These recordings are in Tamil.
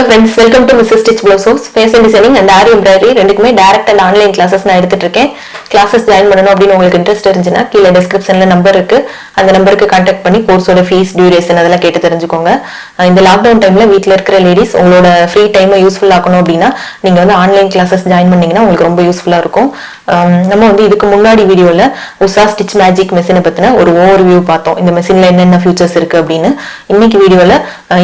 friends, welcome to Mrs. Stitch Blossoms. Fashion designing and Ari embroidery ரெண்டுக்குமே டைரக்ட் அண்ட் ஆன்லைன் கிளாसेस நான் எடுத்துட்டு இருக்கேன். கிளாसेस ஜாயின் பண்ணனும் அப்படி உங்களுக்கு இன்ட்ரஸ்ட் இருந்துச்சுனா கீழ டிஸ்கிரிப்ஷன்ல நம்பர் இருக்கு. அந்த நம்பருக்கு कांटेक्ट பண்ணி கோர்ஸோட ஃபீஸ், டியூரேஷன் அதெல்லாம் கேட்டு தெரிஞ்சுக்கோங்க. இந்த லாக்டவுன் டைம்ல வீட்ல இருக்கிற லேடிஸ் உங்களோட ஃப்ரீ டைமை யூஸ்ஃபுல் ஆக்கணும் அப்படினா நீங்க வந்து ஆன்லைன் கிளாसेस ஜாயின் பண்ணீங்கன்னா உங்களுக்கு ரொம்ப யூஸ்ஃபுல்லா இருக்கும். நம்ம வந்து இதுக்கு முன்னாடி வீடியோல உஷா ஸ்டிச் மேஜிக் மெஷினை பத்தின ஒரு ஓவர்வியூ பார்த்தோம். இந்த மெஷின்ல என்னென்ன ஃபீச்சர்ஸ் இருக்கு அப்படின்னு. இன்னைக்கு வீடியோல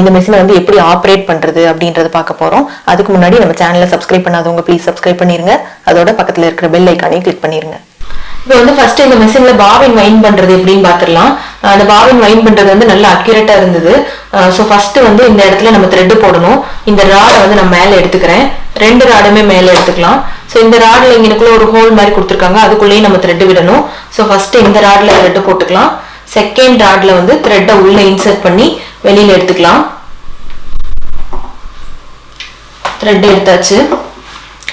இந்த மெஷினை வந்து எப்படி ஆப்ரேட் பண்றது அப்படின்றத பார்க்க போறோம். அதுக்கு முன்னாடி நம்ம சேனலை சப்ஸ்கிரைப் பண்ணாதவங்க ப்ளீஸ் சப்ஸ்கிரைப் பண்ணிருங்க. அதோட பக்கத்துல இருக்கிற பெல் ஐக்கானையும் கிளிக் பண்ணிருங்க. இப்போ வந்து ஃபர்ஸ்ட் இந்த மெஷின்ல பாபின் வைண்ட் பண்றது எப்படின்னு பாத்துடலாம். அந்த பாபின் வைண்ட் பண்றது வந்து நல்லா அக்யூரேட்டா இருந்தது. ஸோ ஃபர்ஸ்ட் வந்து இந்த இடத்துல நம்ம த்ரெட் போடணும். இந்த ராடை வந்து நான் மேல எடுத்துக்கிறேன். ரெண்டு ராடுமே மேல எடுத்துக்கலாம். ஸோ இந்த ராட்ல இங்கனுக்குள்ள ஒரு ஹோல் மாதிரி கொடுத்துருக்காங்க, அதுக்குள்ளேயே நம்ம த்ரெட் விடணும். ஸோ ஃபர்ஸ்ட் இந்த ராட்ல த்ரெட் போட்டுக்கலாம். செகண்ட் ராட்ல வந்து த்ரெட்டை உள்ள இன்சர்ட் பண்ணி வெளியில எடுத்துக்கலாம். த்ரெட் எடுத்தாச்சு.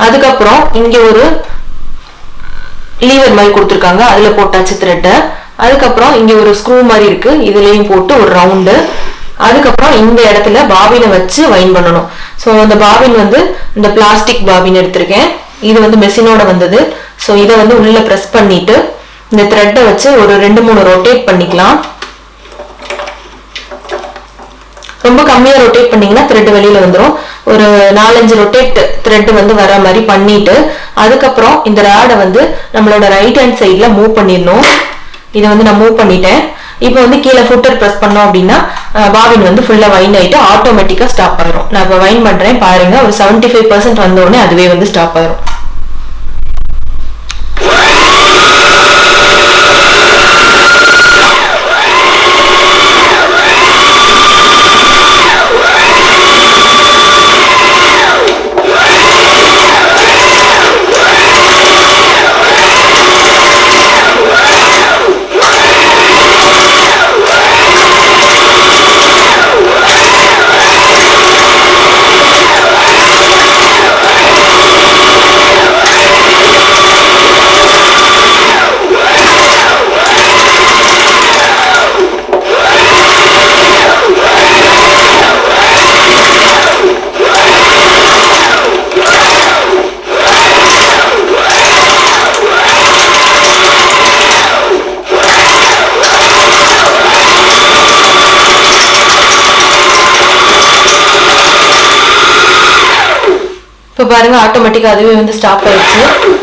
அதுக்கப்புறம் இங்க ஒரு லீவர் மாதிரி கொடுத்துருக்காங்க, அதுல போட்டாச்சு த்ரெட்டை. அதுக்கப்புறம் இங்க ஒரு ஸ்க்ரூ மாதிரி இருக்கு, இதுலயும் போட்டு ஒரு ரவுண்டு. அதுக்கப்புறம் இந்த இடத்துல பாபினை வச்சு வைண்ட் பண்ணணும். ஸோ அந்த பாபின் வந்து இந்த பிளாஸ்டிக் பாபின் எடுத்திருக்கேன். இது வந்து மெஷினோட வந்தது. ஸோ இதை வந்து உள்ள ப்ரெஸ் பண்ணிட்டு இந்த த்ரெட்டை வச்சு ஒரு 2-3 ரொட்டேட் பண்ணிக்கலாம். ரொம்ப கம்மியா ரொட்டேட் பண்ணீங்கன்னா த்ரெட் வெளியில வந்துடும். ஒரு 4-5 ரொட்டேட் த்ரெட் வந்து வர மாதிரி பண்ணிட்டு அதுக்கப்புறம் இந்த ராடை வந்து நம்மளோட ரைட் ஹேண்ட் சைட்ல மூவ் பண்ணிடணும். இதை வந்து நான் மூவ் பண்ணிட்டேன். இப்போ வந்து கீழே ஃபுட்டர் ப்ரெஸ் பண்ணோம் அப்படின்னா பாபின் வந்து ஃபுல்லா வைண்ட் ஆயிட்டு ஆட்டோமேட்டிக்கா ஸ்டாப் ஆயிரும். நான் இப்போ வைண்ட் பண்றேன் பாருங்க. ஒரு 75% வந்த உடனே அதுவே வந்து ஸ்டாப் ஆயிரும். இப்போ பாருங்க ஆட்டோமேட்டிக்கா அதுவே வந்து ஸ்டாப் ஆயிடுச்சு.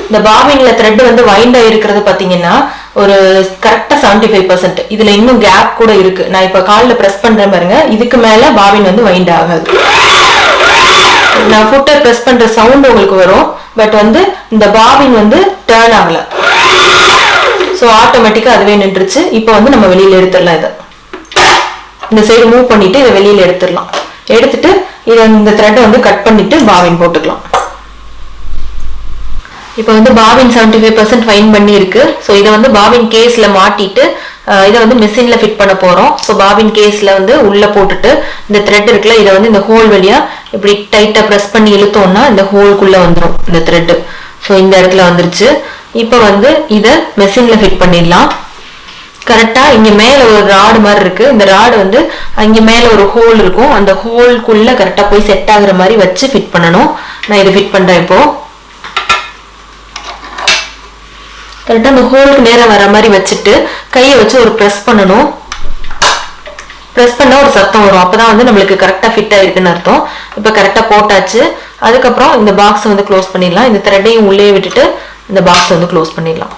இந்த பாபின்ல த்ரெட் வந்து வைண்ட் ஆயிருக்கிறது பாத்தீங்கன்னா ஒரு கரெக்டா 75%. இதுல இன்னும் கேப் கூட இருக்கு. நான் இப்ப கால்ல பிரஸ் பண்றேன் பாருங்க, இதுக்கு மேல பாபின் வந்து வைண்ட் ஆகாது. நான் ஃபுட்டர் பிரஸ் பண்ற சவுண்ட் உங்களுக்கு வரும், பட் வந்து இந்த பாபின் வந்து டர்ன் ஆகல. ஸோ ஆட்டோமேட்டிக்கா அதுவே நின்றுச்சு. இப்போ வந்து நம்ம வெளியில எடுத்துடலாம். இதை இந்த சைடு மூவ் பண்ணிட்டு இதை வெளியில எடுத்துடலாம். எடுத்துட்டு இதை இந்த த்ரெட்டை வந்து கட் பண்ணிட்டு பாபின் போட்டுக்கலாம். இப்போ வந்து பாபின் 75% வைண்ட் பண்ணி இருக்கு. ஸோ இதை வந்து பாபின் கேஸ்ல மாட்டிட்டு இதை வந்து மிஷின்ல ஃபிட் பண்ண போறோம். ஸோ பாபின் கேஸ்ல வந்து உள்ள போட்டுட்டு இந்த த்ரெட் இருக்குல்ல, இதை வந்து இந்த ஹோல் வழியா இப்படி டைட்டா ப்ரெஸ் பண்ணி இழுத்தோம்னா இந்த ஹோல்குள்ள வந்துடும் இந்த த்ரெட். ஸோ இந்த இடத்துல வந்துருச்சு. இப்போ வந்து இதை மிஷின்ல ஃபிட் பண்ணிடலாம். கரெக்டா இங்க மேல ஒரு ராடு மாதிரி இருக்கு. இந்த ராடு வந்து அங்க மேல ஒரு ஹோல் இருக்கும், அந்த ஹோல்குள்ள கரெக்டா போய் செட் ஆகுற மாதிரி வச்சு ஃபிட் பண்ணணும். நான் இதை ஃபிட் பண்றேன். இப்போ கரெக்டா அந்த ஹோலுக்கு நேரம் வர மாதிரி வச்சுட்டு கையை வச்சு ஒரு ப்ரெஸ் பண்ணணும். ப்ரெஸ் பண்ணா ஒரு சத்தம் வரும், அப்பதான் வந்து நம்மளுக்கு கரெக்டா ஃபிட் ஆயிருக்குன்னு அர்த்தம். இப்ப கரெக்டா போட்டாச்சு. அதுக்கப்புறம் இந்த பாக்ஸ் வந்து க்ளோஸ் பண்ணிடலாம். இந்த த்ரெட்டையும் உள்ளே விட்டுட்டு இந்த பாக்ஸ் வந்து க்ளோஸ் பண்ணிடலாம்.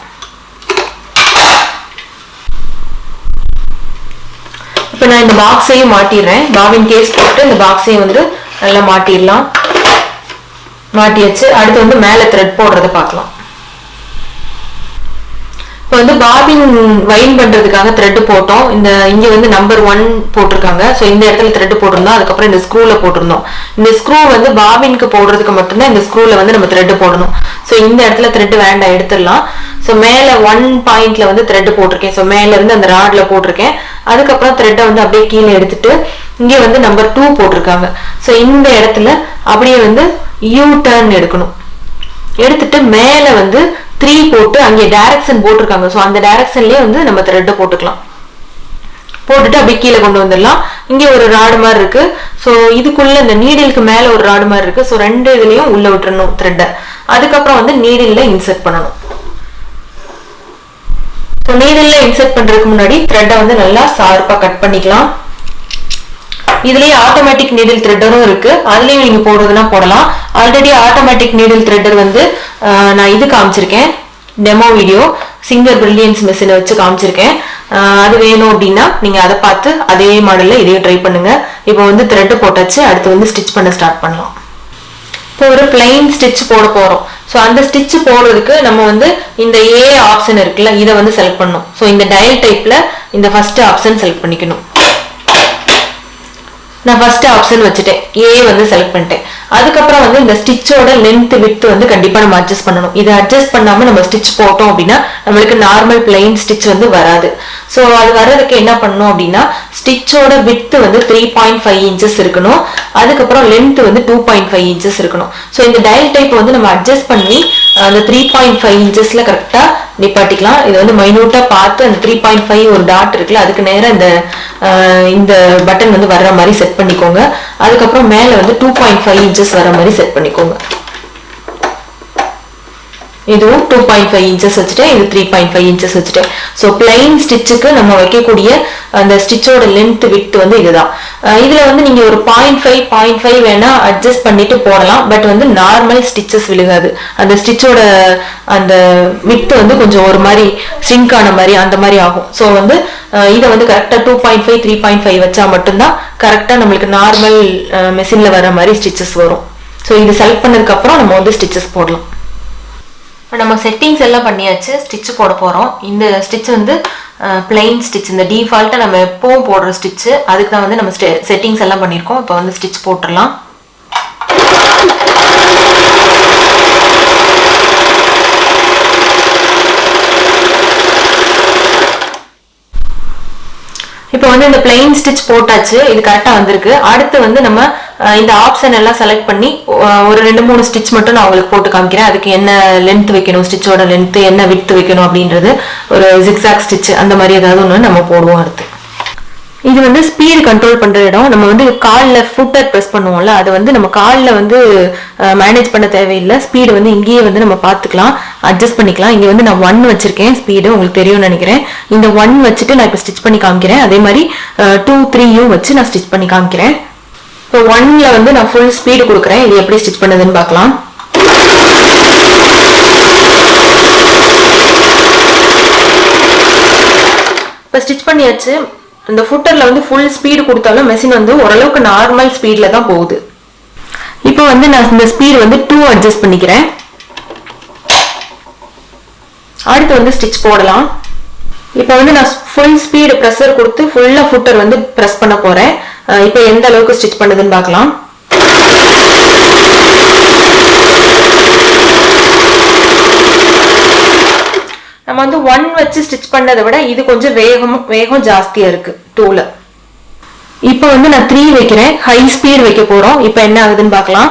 இப்போ நான் இந்த பாக்ஸையும் மாட்டிடுறேன். பாபின் கேஸ் போட்டு இந்த பாக்ஸையும் வந்து நல்லா மாட்டிடலாம். மாட்டியாச்சு. அடுத்து வந்து மேல த்ரெட் போடுறத பார்க்கலாம். இப்போ வந்து பாபின் வைண்ட் பண்றதுக்காக த்ரெட் போட்டோம். இங்க வந்து நம்பர் 1 போட்டிருக்காங்க. ஸோ இந்த இடத்துல த்ரெட் போட்டிருந்தோம். அதுக்கப்புறம் இந்த ஸ்க்ரூல போட்டிருந்தோம். இந்த ஸ்க்ரூ வந்து பாபினுக்கு போடுறதுக்கு மட்டும்தான் இந்த ஸ்க்ரூல வந்து நம்ம த்ரெட் போடணும். ஸோ இந்த இடத்துல த்ரெட் வேண்டாம், எடுத்துடலாம். ஸோ மேல 1 பாயிண்ட்ல வந்து த்ரெட் போட்டிருக்கேன். ஸோ மேல இருந்து அந்த ராட்ல போட்டிருக்கேன். அதுக்கப்புறம் த்ரெட்டை வந்து அப்படியே கீழே எடுத்துட்டு இங்க வந்து நம்பர் 2 போட்டிருக்காங்க. ஸோ இந்த இடத்துல அப்படியே வந்து யூ டர்ன் எடுக்கணும். எடுத்துட்டு மேல வந்து 3 போட்டு அங்கே டைரக்ஷன் போட்டிருக்காங்க. ஸோ அந்த டைரக்ஷன்லயே வந்து நம்ம த்ரெட் போட்டுக்கலாம். போட்டுட்டு அப்படியே கீழே கொண்டு வந்துடலாம். இங்கே ஒரு ராடு மாதிரி இருக்கு. ஸோ இதுக்குள்ள இந்த நீடிலுக்கு மேல ஒரு ராடு மாதிரி இருக்கு. ஸோ ரெண்டு இதுலயும் உள்ள விட்டுறணும் த்ரெட்டை. அதுக்கப்புறம் வந்து நீடில்ல இன்சர்ட் பண்ணணும். ஸோ நீடில்ல இன்சர்ட் பண்றதுக்கு முன்னாடி த்ரெட்டை வந்து நல்லா ஷார்ப்பா கட் பண்ணிக்கலாம். இதுலயே ஆட்டோமேட்டிக் நீடில் த்ரெட்டரும் இருக்கு, அதுலயும் நீங்க போடுறதுன்னா போடலாம். ஆல்ரெடி ஆட்டோமேட்டிக் நீடில் த்ரெட்டர் வந்து நான் இது காமிச்சிருக்கேன், டெமோ வீடியோ சிங்கர் பிரில்லியன்ஸ் மிஷினை வச்சு காமிச்சிருக்கேன். அது வேணும் அப்படின்னா நீங்க அதை பார்த்து அதே மாடல்ல இதையும் ட்ரை பண்ணுங்க. இப்போ வந்து த்ரெட் போட்டாச்சு, அடுத்து வந்து ஸ்டிச் பண்ண ஸ்டார்ட் பண்ணலாம். இப்போ ஒரு பிளைன் ஸ்டிச் போட போறோம். ஸோ அந்த ஸ்டிச் போடுறதுக்கு நம்ம வந்து இந்த ஏ ஆப்ஷன் இருக்குல்ல, இதை வந்து செலக்ட் பண்ணணும். ஸோ இந்த டயல் டைப்ல இந்த ஃபர்ஸ்ட் ஆப்ஷன் செலக்ட் பண்ணிக்கணும். நான் ஃபர்ஸ்ட் ஆப்ஷன் வச்சுட்டேன், ஏ வந்து செலக்ட் பண்ணிட்டேன். அதுக்கப்புறம் வந்து இந்த ஸ்டிச்சோட லென்த் விட்த் வந்து கண்டிப்பா நம்ம அட்ஜஸ்ட் பண்ணணும். இதை அட்ஜஸ்ட் பண்ணாம நம்ம ஸ்டிச் போட்டோம் அப்படின்னா நம்மளுக்கு நார்மல் பிளைன் ஸ்டிச் வந்து வராது. ஸோ அது வர்றதுக்கு என்ன பண்ணணும் அப்படின்னா ஸ்டிச்சோட விட்த் வந்து 3.5 இன்ச்சஸ் இருக்கணும், அதுக்கப்புறம் லென்த் வந்து 2.5 இன்ச்சஸ் இருக்கணும். ஸோ இந்த டயல் டைப் வந்து நம்ம அட்ஜஸ்ட் பண்ணி அந்த 3.5 இன்ச்சஸ்ல கரெக்டா நிப்பாட்டிக்கலாம். இது வந்து மைனூட்டா பார்த்து அந்த 3.5 ஒரு டாட் இருக்குல்ல, அதுக்கு நேரம் இந்த பட்டன் வந்து வர்ற மாதிரி செட் பண்ணிக்கோங்க. அதுக்கப்புறம் மேல வந்து 2.5 இன்ச்சஸ் வர மாதிரி செட் பண்ணிக்கோங்க. இதுவும் 2.5 இன்ச்சஸ் வச்சுட்டேன், இது 3.5 இன்ச்சஸ் வச்சுட்டேன். ஸோ பிளைன் ஸ்டிச்சுக்கு நம்ம வைக்கக்கூடிய அந்த ஸ்டிச்சோட லென்த் விட்த் வந்து இதுதான். இதுல வந்து நீங்க ஒரு 0.5 வேணா அட்ஜஸ்ட் பண்ணிட்டு போடலாம். பட் வந்து நார்மல் ஸ்டிச்சஸ் விழுகாது, அந்த ஸ்டிச்சோட அந்த விட்த் வந்து கொஞ்சம் ஒரு மாதிரி சிங்க் ஆன மாதிரி அந்த மாதிரி ஆகும். ஸோ வந்து இதை வந்து கரெக்டா 2.5 3.5 வச்சா மட்டும்தான் கரெக்டா நம்மளுக்கு நார்மல் மெஷின்ல வர மாதிரி ஸ்டிச்சஸ் வரும். ஸோ இது செலக்ட் பண்ணதுக்கு அப்புறம் நம்ம வந்து ஸ்டிச்சஸ் போடலாம். நம்ம செட்டிங்ஸ் எல்லாம் பண்ணியாச்சு, ஸ்டிச் போட போறோம். இந்த ஸ்டிச் வந்து பிளைன் ஸ்டிச், இந்த டிஃபால்ட்டா நம்ம எப்பவும் போடுற ஸ்டிச், அதுக்கு தான் வந்து நம்ம செட்டிங்ஸ் எல்லாம் பண்ணியிருக்கோம். இப்போ வந்து ஸ்டிச் போட்டுடலாம். இப்போ வந்து இந்த பிளைன் ஸ்டிச் போட்டாச்சு, இது கரெக்டா வந்திருக்கு. அடுத்து வந்து நம்ம இந்த ஆப்ஷன் எல்லாம் செலக்ட் பண்ணி ஒரு 2-3 ஸ்டிச் மட்டும் நான் உங்களுக்கு போட்டு காமிக்கிறேன். அதுக்கு என்ன லென்த் வைக்கணும், ஸ்டிச்சோட லென்த் என்ன விட்த் வைக்கணும் அப்படின்றது, ஒரு ஜிக்ஸாக் ஸ்டிச் அந்த மாதிரி ஏதாவது ஒன்று நம்ம போடுவோம். அடுத்து இது வந்து ஸ்பீடு கண்ட்ரோல் பண்ற இடம். நம்ம வந்து காலில் ஃபுட்டர் ப்ரெஸ் பண்ணுவோம்ல, அது வந்து நம்ம காலில் வந்து மேனேஜ் பண்ண தேவையில்லை. ஸ்பீடு வந்து இங்கேயே வந்து நம்ம பார்த்துக்கலாம், அட்ஜஸ்ட் பண்ணிக்கலாம். இங்கே வந்து நான் 1 வச்சிருக்கேன், ஸ்பீடு உங்களுக்கு தெரியும்னு நினைக்கிறேன். இந்த 1 வச்சுட்டு நான் இப்போ ஸ்டிச் பண்ணி காமிக்கிறேன். அதே மாதிரி 2 3யும் வச்சு நான் ஸ்டிச் பண்ணி காமிக்கிறேன். இப்போ 1ல வந்து நான் ஃபுல் ஸ்பீடு கொடுக்குறேன். இது எப்படி ஸ்டிச் பண்ணதுன்னு பார்க்கலாம். இப்போ ஸ்டிச் பண்ணியாச்சு. இந்த ஃபுட்டர்ல வந்து ஃபுல் ஸ்பீடு கொடுத்தாலும் மெஷின் வந்து ஓரளவுக்கு நார்மல் ஸ்பீட்ல தான் போகுது. இப்போ வந்து நான் இந்த ஸ்பீடு வந்து 2 அட்ஜஸ்ட் பண்ணிக்கிறேன். அடுத்து வந்து ஸ்டிச் போடலாம். இப்போ வந்து நான் ஃபுல் ஸ்பீடு ப்ரெஷர் கொடுத்து ஃபுல்லா ஃபுட்டர் வந்து ப்ரெஸ் பண்ண போறேன். இப்போ எந்த அளவுக்கு ஸ்டிச் பண்ணுதுன்னு பார்க்கலாம். நம்ம வந்து 1 வச்சு ஸ்டிச் பண்ணதை விட இது கொஞ்சம் வேகம் ஜாஸ்தியா இருக்கு 2ல. இப்போ வந்து நான் 3 வைக்கிறேன், ஹை ஸ்பீட் வைக்க போறோம். இப்போ என்ன ஆகுதுன்னு பார்க்கலாம்.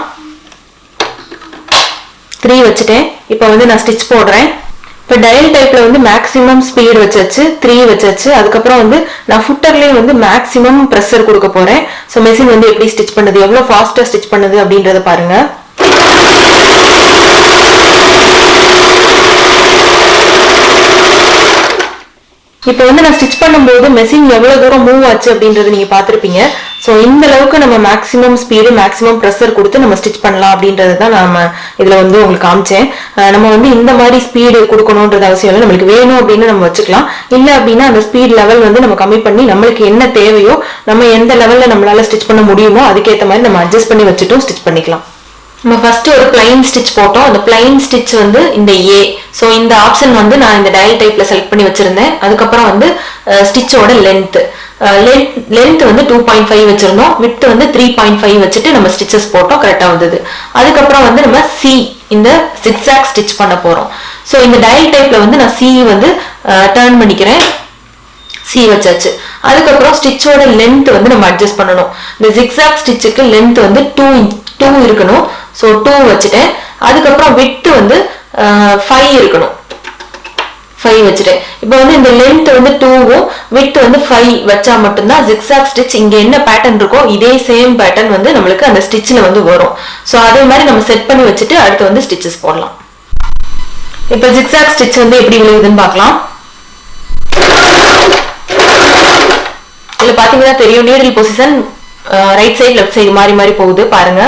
3 வச்சுட்டேன். இப்போ வந்து நான் ஸ்டிச் போடுறேன். இப்போ டயல் டைப்ல வந்து மேக்ஸிமம் ஸ்பீடு வச்சாச்சு, 3 வச்சாச்சு. அதுக்கப்புறம் வந்து நான் ஃபுட்டர்லயும் வந்து மேக்ஸிமம் ப்ரெஷர் கொடுக்க போறேன். ஸோ மெஷின் வந்து எப்படி ஸ்டிச் பண்ணுது, எவ்வளவு ஃபாஸ்டா ஸ்டிச் பண்ணுது அப்படின்றத பாருங்க. இப்போ வந்து நான் ஸ்டிச் பண்ணும்போது மெஷின் எவ்வளவு தூரம் மூவ் ஆச்சு அப்படின்றது நீங்க பாத்திருப்பீங்க. ஸோ இந்த அளவுக்கு நம்ம மேக்ஸிமம் ஸ்பீடு மேக்ஸிமம் ப்ரெஷர் கொடுத்து நம்ம ஸ்டிச் பண்ணலாம் அப்படின்றது தான் நம்ம இதுல வந்து உங்களுக்கு காமிச்சேன். நம்ம வந்து இந்த மாதிரி ஸ்பீடு கொடுக்கணும்ன்றது அவசியம் இல்லை, நம்மளுக்கு வேணும் அப்படின்னு நம்ம வச்சுக்கலாம். இல்லை அப்படின்னா அந்த ஸ்பீட் லெவல் வந்து நம்ம கம்மி பண்ணி நம்மளுக்கு என்ன தேவையோ, நம்ம எந்த லெவல்ல நம்மளால ஸ்டிச் பண்ண முடியுமோ அதுக்கேற்ற மாதிரி நம்ம அட்ஜஸ்ட் பண்ணி வச்சுட்டும் ஸ்டிச் பண்ணிக்கலாம். நம்ம ஃபர்ஸ்ட் ஒரு பிளைன் ஸ்டிச் போட்டோம். அந்த பிளைன் ஸ்டிச் வந்து இந்த ஏ. ஸோ இந்த ஆப்ஷன் வந்து நான் இந்த டயல் டைப்ல செலக்ட் பண்ணி வச்சிருந்தேன். அதுக்கப்புறம் வந்து ஸ்டிச்சோட லென்த் வந்து 2.5 வச்சிருந்தோம், விட்த் வந்து 3.5 வச்சுட்டு நம்ம ஸ்டிச்சஸ் போட்டோம், கரெக்டா வந்தது. அதுக்கப்புறம் வந்து நம்ம சி இந்த ஜிக்ஸாக் ஸ்டிச் பண்ண போறோம். ஸோ இந்த டயல் டைப்ல வந்து நான் சி வந்து டர்ன் பண்ணிக்கிறேன், சி வச்சாச்சு. அதுக்கப்புறம் ஸ்டிச்சோட லென்த் வந்து நம்ம அட்ஜஸ்ட் பண்ணணும். இந்த ஜிக்ஸாக் ஸ்டிச்சுக்கு லென்த் வந்து 2 இருக்கணும். ஸோ 2 வச்சுட்டேன். அதுக்கப்புறம் விட்த் வந்து 5 இருக்கணும். 5 வச்சுட்டேன். இப்போ வந்து இந்த லென்த் வந்து 2வும் விட்த் வந்து 5 வச்சா மட்டும்தான் ஜிக்ஸாக் ஸ்டிச் இங்க என்ன பேட்டர்ன் இருக்கோ இதே சேம் பேட்டர்ன் வந்து நம்மளுக்கு அந்த ஸ்டிச்ல வந்து வரும். ஸோ அதே மாதிரி நம்ம செட் பண்ணி வச்சுட்டு அடுத்து வந்து ஸ்டிச்சஸ் போடலாம். இப்போ ஜிக்ஸாக் ஸ்டிச் வந்து எப்படி விழுகுதுன்னு பார்க்கலாம். இதுல பாத்தீங்கன்னா தெரியும் needle position right side left side மாறி மாறி போகுது பாருங்க.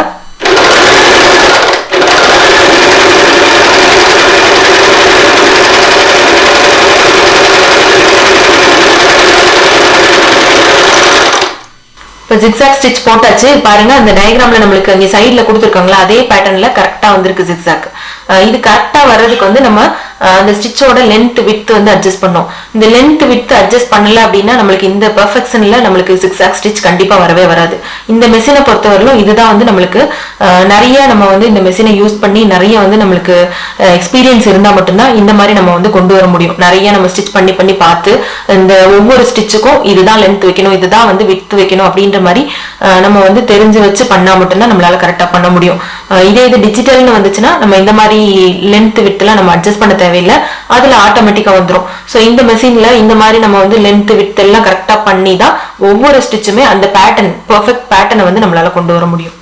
இப்போ ஜிக்ஸாக் ஸ்டிச் போட்டாச்சு பாருங்க. அந்த டயக்ராம்ல நம்மளுக்கு அங்கே சைட்ல கொடுத்துருக்காங்களா அதே பேட்டர்ன்ல கரெக்டா வந்திருக்கு ஜிக்ஸாக். இது கரெக்டா வர்றதுக்கு வந்து நம்ம அந்த ஸ்டிச்சோட லென்த் வித் வந்து அட்ஜஸ்ட் பண்ணோம். இந்த லென்த் வித் அட்ஜஸ்ட் பண்ணல அப்படின்னா நம்மளுக்கு இந்த பெர்ஃபெக்ஷன்ல நம்மளுக்கு ஜிக்ஸாக் ஸ்டிச் கண்டிப்பா வரவே வராது. இந்த மெஷினை பொறுத்தவரையிலும் இதுதான் வந்து நம்மளுக்கு நிறைய நம்ம வந்து இந்த மெஷினை யூஸ் பண்ணி நிறைய வந்து நம்மளுக்கு எக்ஸ்பீரியன்ஸ் இருந்தா மட்டும்தான் இந்த மாதிரி நம்ம வந்து கொண்டு வர முடியும். நிறைய நம்ம ஸ்டிச் பண்ணி பண்ணி பார்த்து இந்த ஒவ்வொரு ஸ்டிச்சுக்கும் இதுதான் லென்த் வைக்கணும் இதுதான் வந்து வித் வைக்கணும் அப்படின்ற மாதிரி நம்ம வந்து தெரிஞ்சு வச்சு பண்ணா மட்டும்தான் நம்மளால கரெக்டா பண்ண முடியும். இதே இது டிஜிட்டல்னு வந்துச்சுன்னா நம்ம இந்த மாதிரி லென்த் வித் எல்லாம் நம்ம அட்ஜஸ்ட் பண்ண தேவையில்லை, அதுல ஆட்டோமேட்டிக்கா வந்துடும். ஸோ இந்த மெஷின்ல இந்த மாதிரி நம்ம வந்து லென்த் வித் எல்லாம் கரெக்டா பண்ணி தான் ஒவ்வொரு ஸ்டிச்சுமே அந்த பேட்டர்ன் பெர்ஃபெக்ட் பேட்டர்னை வந்து நம்மளால கொண்டு வர முடியும்.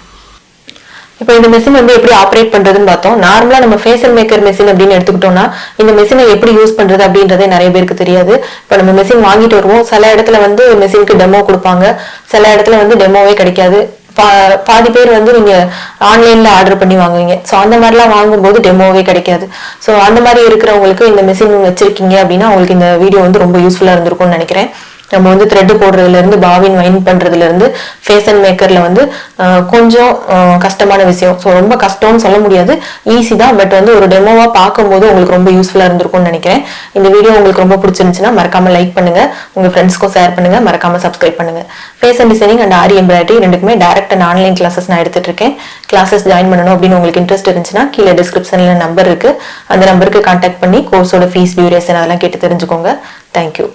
இப்போ இந்த மெஷின் வந்து எப்படி ஆப்ரேட் பண்றதுன்னு பார்த்தோம். நார்மலா நம்ம ஃபேஷன் மேக்கர் மெஷின் அப்படின்னு எடுத்துக்கிட்டோம்னா இந்த மெஷினை எப்படி யூஸ் பண்றது அப்படின்றதே நிறைய பேருக்கு தெரியாது. இப்போ நம்ம மெஷின் வாங்கிட்டு வருவோம், சில இடத்துல வந்து மெஷினுக்கு டெமோ கொடுப்பாங்க, சில இடத்துல வந்து டெமோவே கிடைக்காது. பாதி பேர் வந்து நீங்க ஆன்லைன்ல ஆர்டர் பண்ணி வாங்குவீங்க. ஸோ அந்த மாதிரிலாம் வாங்கும்போது டெமோவே கிடைக்காது. ஸோ அந்த மாதிரி இருக்கிறவங்களுக்கு இந்த மெஷின் வச்சிருக்கீங்க அப்படின்னா உங்களுக்கு இந்த வீடியோ வந்து ரொம்ப யூஸ்ஃபுல்லா இருந்திருக்கும்னு நினைக்கிறேன். நம்ம வந்து த்ரெட் போடுறதுல இருந்து பாபின் வைன் பண்றதுல இருந்து ஃபேஷன் மேக்கர்ல வந்து கொஞ்சம் கஷ்டமான விஷயம். ஸோ ரொம்ப கஷ்டம்னு சொல்ல முடியாது, ஈஸி தான். பட் வந்து ஒரு டெமோவா பார்க்கும்போது உங்களுக்கு ரொம்ப யூஸ்ஃபுல்லா இருந்திருக்கும்னு நினைக்கிறேன். இந்த வீடியோ உங்களுக்கு ரொம்ப பிடிச்சிருந்துச்சுன்னா மறக்காம லைக் பண்ணுங்க, உங்க ஃப்ரெண்ட்ஸ்க்கும் ஷேர் பண்ணுங்க, மறக்காம சப்ஸ்கிரைப் பண்ணுங்க. Fashion designing and aari embroidery ரெண்டுக்குமே டைரக்ட் அண்ட் ஆன்லைன் கிளாஸஸ் நான் எடுத்துட்டு இருக்கேன். கிளாஸஸ் ஜாயின் பண்ணணும் அப்படின்னு உங்களுக்கு இன்ட்ரெஸ்ட் இருந்துச்சுன்னா கீழே டிஸ்கிரிப்ஷன்ல நம்பர் இருக்கு, அந்த நம்பருக்கு கான்டாக்ட் பண்ணி கோர்ஸோட ஃபீஸ் டியூரேஷன் அதெல்லாம் கேட்டு தெரிஞ்சுக்கோங்க. தேங்க்யூ.